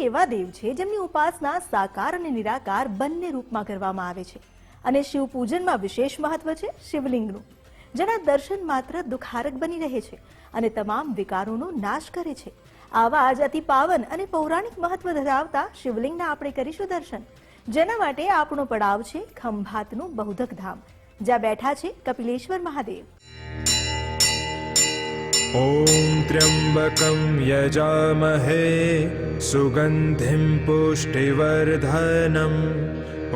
એવા દેવ છે જેમની ઉપાસના સાકાર અને નિરાકાર બંને રૂપમાં કરવામાં આવે છે અને શિવ પૂજનમાં વિશેષ મહત્વ છે શિવલિંગનું, જેના દર્શન માત્ર દુઃખારક બની રહે છે અને તમામ વિકારોનો નાશ કરે છે। આવા જ અતિ પાવન અને પૌરાણિક મહત્વ ધરાવતા શિવલિંગના આપણે કરીશું દર્શન, જેના માટે આપણો પડાવ છે ખંભાતનું બહુધક ધામ, જ્યાં બેઠા છે કપિલેશ્વર મહાદેવ। ॐ त्र्यम्बकं यजामहे सुगन्धिं पुष्टिवर्धनम्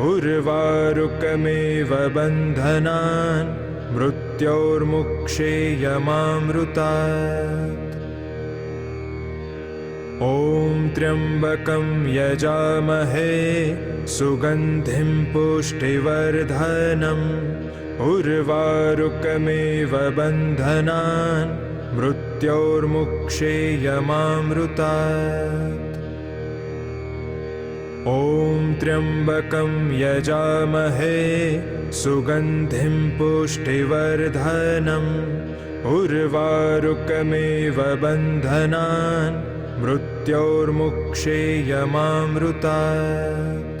उर्वारुकमेव बन्धनान् मृत्योर्मुक्षेयमामृतात्। ॐ त्र्यम्बकं यजामहे सुगन्धिं पुष्टिवर्धनम् उर्वारुकमेव बन्धनान् मृत्योर्मुक्षेयमामृतात्। ॐ त्र्यम्बकं यजामहे सुगन्धिं पुष्टिवर्धनम् उर्वारुकमेव बन्धनान् मृत्योर्मुक्षेयमामृतात्।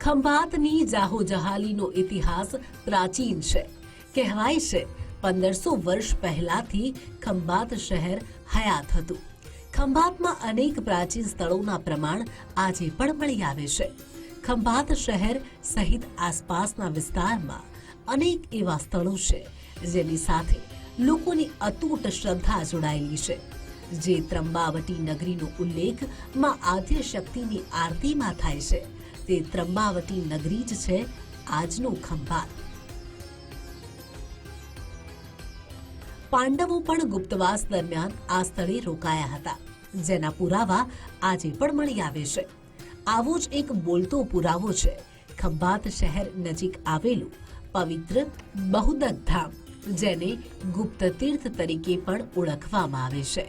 ખંભાતની જાહોજહાલીનો ઇતિહાસ પ્રાચીન છે। કહેવાય છે 1500 વર્ષ પહેલાથી ખંભાત શહેર હયાત હતું। ખંભાતમાં અનેક પ્રાચીન સ્થળોના પ્રમાણ આજે પણ મળી આવે છે। ખંભાત શહેર સહિત આસપાસના વિસ્તારમાં અનેક એવા સ્થળો છે જેની સાથે લોકોની અતૂટ શ્રદ્ધા જોડાયેલી છે, જે ત્રંબાવટી નગરીનો ઉલ્લેખ માં આદ્ય શક્તિની આરતીમાં થાય છે। તે ત્રંબાવટી નગરી જ છે આજનું ખંભાત। પાંડવો પણ ગુપ્તવાસ દરમિયાન આ સ્થળે રોકાયા હતા, જેના પુરાવા આજે પણ મળી આવે છે। આવો જ એક બોલતો પુરાવો છે ખંભાત શહેર નજીક આવેલું પવિત્ર બહુદક ધામ, જેને ગુપ્ત તીર્થ તરીકે પણ ઓળખવામાં આવે છે।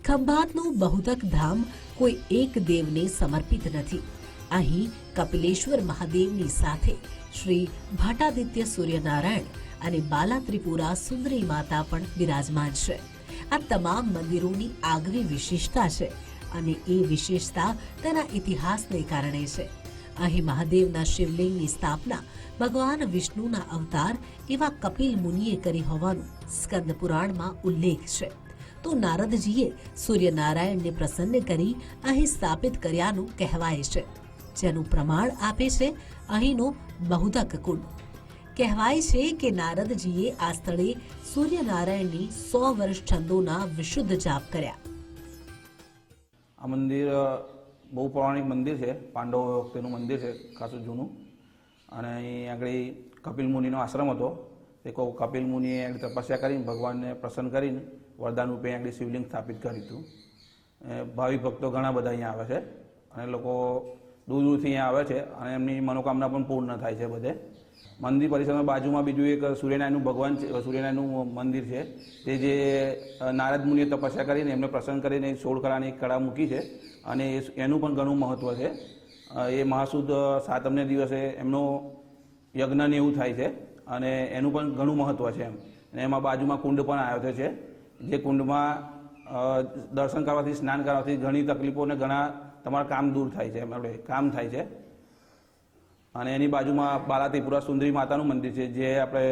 ખંભાતનું બહુદક ધામ કોઈ એક દેવને સમર્પિત નથી। અહીં કપિલેશ્વર મહાદેવની સાથે શ્રી ભટ્ટાદિત્ય સૂર્યનારાયણ અને બાલા ત્રિપુરા સુંદરી માતા પણ બિરાજમાન છે। આ તમામ મંદિરોની આગવી વિશેષતા છે અને એ વિશેષતા તેના ઇતિહાસને કારણે છે। અહીં મહાદેવના શિવલિંગની સ્થાપના ભગવાન વિષ્ણુના અવતાર એવા કપિલ મુનિએ કરી હોવાનું સ્કંદ પુરાણમાં ઉલ્લેખ છે। તો નારદજીએ સૂર્યનારાયણને પ્રસન્ન કરી અહીં સ્થાપિત કર્યાનું કહેવાય છે, જેનું પ્રમાણ આપે છે અહીંનો બહુદક કુંડ। કહેવાય છે કે નારદજીએ આ સ્થળે સૂર્યનારાયણની 100 વર્ષ છંદોના વિશુદ્ધ જાપ કર્યા। આ મંદિર બહુ પૌરાણિક મંદિર છે, પાંડવો વખતેનું મંદિર છે, ખાસું જૂનું। અને અહીં આગળ કપિલ મુનિનો આશ્રમ હતો। તે કપિલ મુનિએ આગળ તપસ્યા કરીને ભગવાનને પ્રસન્ન કરીને વરદાન રૂપે આગળ શિવલિંગ સ્થાપિત કર્યું હતું। ભાવિક ભક્તો ઘણા બધા અહીંયા આવે છે અને લોકો દૂર દૂરથી અહીંયા આવે છે અને એમની મનોકામના પણ પૂર્ણ થાય છે બધે। મંદિર પરિસરમાં બાજુમાં બીજું એક સૂર્યનારાયણનું ભગવાન છે, સૂર્યનારાયણનું મંદિર છે, તે જે નારદ મુનિએ તપસ્યા કરીને એમને પ્રસન્ન કરીને 16 કળાની એક કળા મૂકી છે અને એનું પણ ઘણું મહત્વ છે। એ મહાસુદ સાતમને દિવસે એમનો યજ્ઞ ને એવું થાય છે અને એનું પણ ઘણું મહત્વ છે એમ। અને એમાં બાજુમાં કુંડ પણ આવ્યો છે, જે કુંડમાં દર્શન કરવાથી, સ્નાન કરવાથી ઘણી તકલીફો અને ઘણા તમારા કામ દૂર થાય છે, આપણે કામ થાય છે। અને એની બાજુમાં બાલા ત્રિપુરા સુંદરી માતાનું મંદિર છે, જે આપણે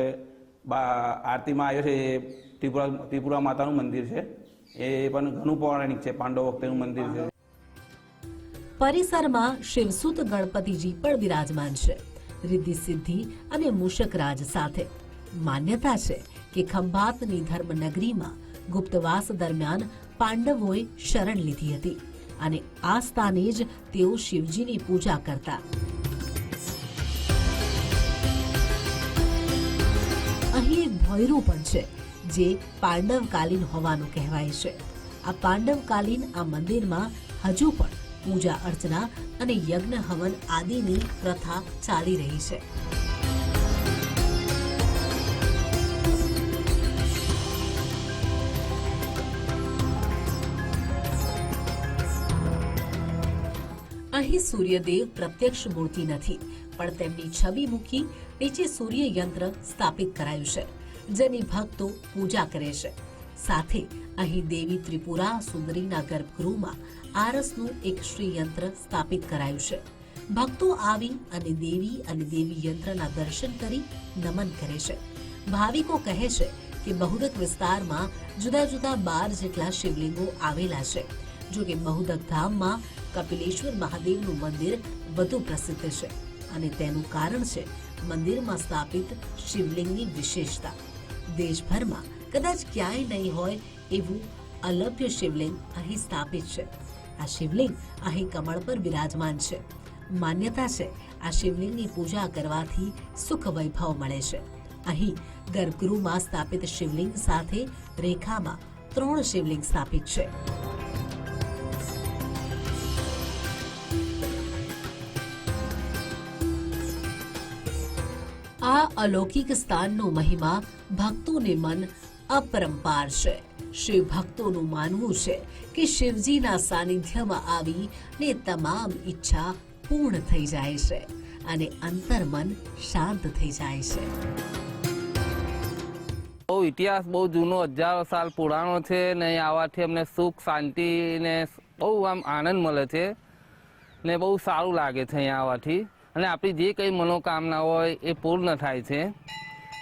આરતીમાં આવ્યો છે, એ ત્રિપુરા માતાનું મંદિર છે। એ પણ ઘણું પૌરાણિક છે, પાંડવ વખતેનું મંદિર છે। પરિસરમાં શિવસુત ગણપતિજી પણ બિરાજમાન છે, રિદ્ધિ સિદ્ધિ અને મૂષકરાજ સાથે। માન્યતા છે કે ખંભાતની ધર્મનગરીમાં ગુપ્તવાસ દરમિયાન પાંડવોએ શરણ લીધી હતી અને આ સ્થાને જ તેઓ શિવજીની પૂજા કરતા। અહીં એક ભોયરું પણ છે, જે પાંડવકાલીન હોવાનું કહેવાય છે। આ પાંડવકાલીન આ મંદિરમાં હજુ પણ પૂજા અર્ચના અને યજ્ઞ હવન આદિની પ્રથા ચાલી રહી છે। અહીં સૂર્યદેવ પ્રત્યક્ષ મૂર્તિ નથી, પણ તેમની છબી મૂકી નીચે સૂર્ય યંત્ર સ્થાપિત કરાયું છે, જેની ભક્તો પૂજા કરે છે। સાથે અહીં દેવી ત્રિપુરા સુંદરીના ગર્ભગૃહમાં આરસનું એક શ્રી યંત્ર સ્થાપિત કરાયું છે. ભક્તો આવી અને દેવી યંત્રના દર્શન કરી નમન કરે છે. ભાવિકો કહે છે કે બહુદક વિસ્તારમાં જુદા જુદા 12 જેટલા શિવલિંગો આવેલા છે. જો કે બહુદક ધામમાં કપિલેશ્વર મહાદેવનું મંદિર વધુ પ્રસિદ્ધ છે અને તેનું કારણ છે મંદિરમાં સ્થાપિત શિવલિંગની વિશેષતા. દેશભરમાં કદાચ ક્યાંય નહીં હોય એવું અલભ્ય શિવલિંગ અહીં સ્થાપિત છે. આ શિવલિંગ અહીં કમળ પર બિરાજમાન છે. માન્યતા છે આ શિવલિંગની પૂજા કરવાથી સુખ વૈભવ મળે છે. અહીં ગર્ભગૃહમાં સ્થાપિત શિવલિંગ સાથે રેખામાં 3 શિવલિંગ સ્થાપિત છે. આ અલૌકિક સ્થાનનો મહિમા ભક્તોને મન અપરંપાર છે. શિવ ભક્તોનું માનવું છે કે શિવજીના સાનિધ્યમાં આવીને તમામ ઈચ્છા પૂર્ણ થઈ જાય છે અને અંતર્મન શાંત થઈ જાય છે. બહુ ઇતિહાસ બહુ જૂનો 1000 સાલ પુરાણો છે ને અહીં આવવાથી અમને સુખ શાંતિ ને બહુ આમ આનંદ મળે છે ને બહુ સારું લાગે છે અહીંયા આવવાથી. અને આપણી જે કંઈ મનોકામના હોય એ પૂર્ણ થાય છે.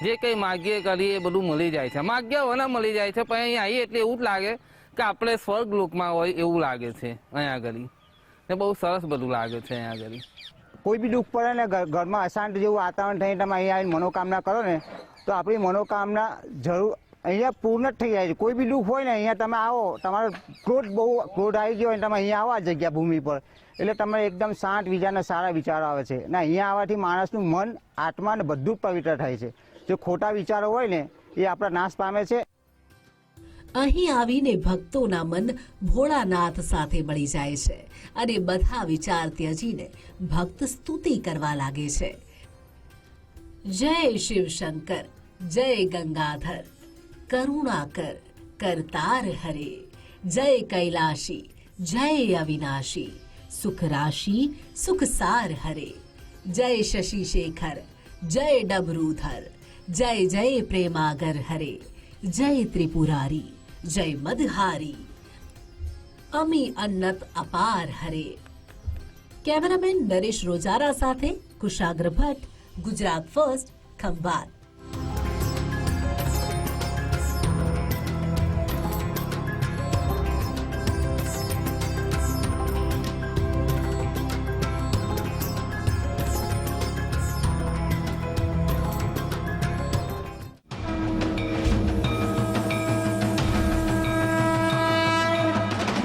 જે કંઈ માગ્ય કરીએ એ બધું મળી જાય છે. માગ્ય વના મળી જાય છે, પણ અહીંયા આવીએ એટલે એવું જ લાગે કે આપણે સ્વર્ગ લોકમાં હોય એવું લાગે છે અહીંયા આગળ. ને બહુ સરસ બધું લાગે છે અહીંયા આગળ. કોઈ બી દુઃખ પડે ને ઘરમાં અશાંત જેવું વાતાવરણ થઈને તમે અહીંયા આવીને મનોકામના કરો ને તો આપણી મનોકામના જરૂર અહીંયા પૂર્ણ જ થઈ જાય છે. કોઈ બી દુઃખ હોય ને અહીંયા તમે આવો, તમારો ક્રોધ આવી ગયો હોય ને તમે અહીંયા આવો આ જગ્યા ભૂમિ પર એટલે તમે એકદમ શાંત વિચારના સારા વિચારો આવે છે. ને અહીંયા આવવાથી માણસનું મન આત્મા ને બધું જ પવિત્ર થાય છે. જે ખોટા વિચારો હોય ને એ આપણા નાશ પામે છે. અહીં આવીને ભક્તોના મન ભોળાનાથ સાથે મળી જાય છે અને બધા વિચાર ત્યજીને ભક્ત સ્તુતિ કરવા લાગે છે. જય શિવ શંકર, જય ગંગાધર, કરુણાકર કરતાર હરે, જય કૈલાશી, જય અવિનાશી, સુખ રાશિ સુખસાર હરે, જય શશી શેખર, જય ડબરૂધર, જય જય પ્રેમાગર હરે, જય ત્રિપુરારી, જય મદહારી, અમી અન્નત અપાર હરે. કેમેરામેન નરેશ રોજારા સાથે કુશાગ્ર ભટ્ટ, ગુજરાત ફર્સ્ટ, ખંભાત.